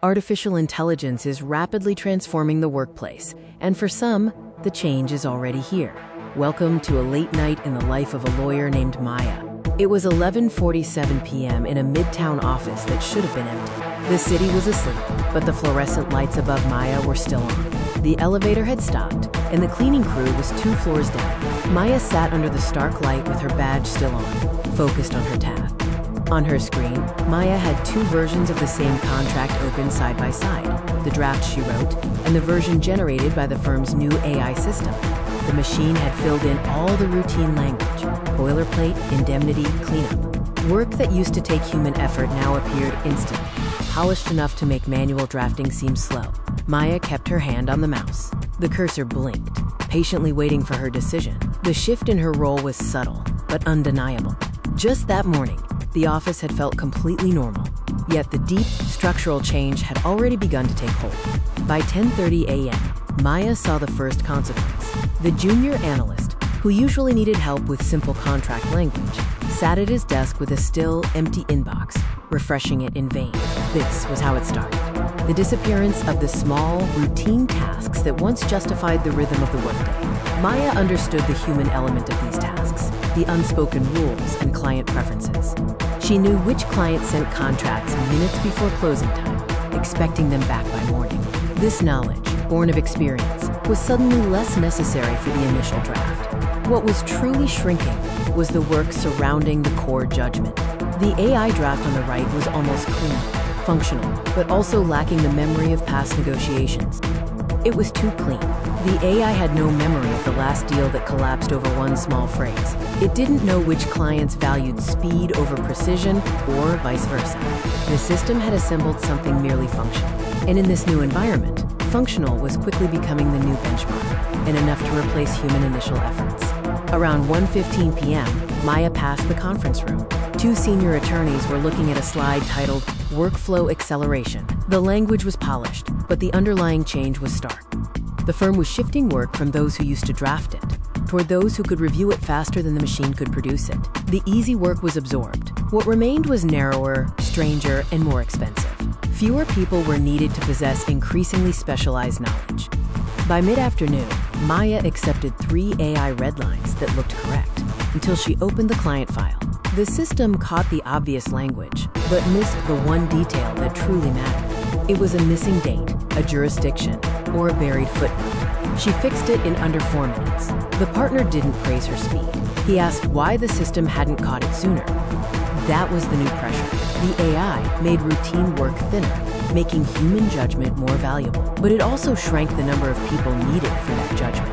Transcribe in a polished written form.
Artificial intelligence is rapidly transforming the workplace, and for some, the change is already here. Welcome to a late night in the life of a lawyer named Maya. It was 11:47 p.m. in a midtown office that should have been empty. The city was asleep, but the fluorescent lights above Maya were still on. The elevator had stopped, and the cleaning crew was 2 floors down. Maya sat under the stark light with her badge still on, focused on her task. On her screen, Maya had 2 versions of the same contract open side by side, the draft she wrote and the version generated by the firm's new AI system. The machine had filled in all the routine language, boilerplate, indemnity, cleanup. Work that used to take human effort now appeared instantly, polished enough to make manual drafting seem slow. Maya kept her hand on the mouse. The cursor blinked, patiently waiting for her decision. The shift in her role was subtle, but undeniable. Just that morning, the office had felt completely normal, yet the deep, structural change had already begun to take hold. By 10:30 a.m., Maya saw the first consequence. The junior analyst, who usually needed help with simple contract language, sat at his desk with a still, empty inbox, refreshing it in vain. This was how it started. The disappearance of the small, routine tasks that once justified the rhythm of the workday. Maya understood the human element of these tasks, the unspoken rules and client preferences. She knew which client sent contracts minutes before closing time, expecting them back by morning. This knowledge, born of experience, was suddenly less necessary for the initial draft. What was truly shrinking was the work surrounding the core judgment. The AI draft on the right was almost clean, functional, but also lacking the memory of past negotiations. It was too clean. The AI had no memory of the last deal that collapsed over one small phrase. It didn't know which clients valued speed over precision, or vice versa. The system had assembled something merely functional. And in this new environment, functional was quickly becoming the new benchmark, and enough to replace human initial efforts. Around 1:15 p.m., Maya passed the conference room. 2 senior attorneys were looking at a slide titled Workflow Acceleration. The language was polished, but the underlying change was stark. The firm was shifting work from those who used to draft it toward those who could review it faster than the machine could produce it. The easy work was absorbed. What remained was narrower, stranger, and more expensive. Fewer people were needed to possess increasingly specialized knowledge. By mid-afternoon, Maya accepted 3 AI red lines that looked correct until she opened the client file. The system caught the obvious language, but missed the one detail that truly mattered. It was a missing date, a jurisdiction, or a buried footnote. She fixed it in under 4 minutes. The partner didn't praise her speed. He asked why the system hadn't caught it sooner. That was the new pressure. The AI made routine work thinner, making human judgment more valuable. But it also shrank the number of people needed for that judgment.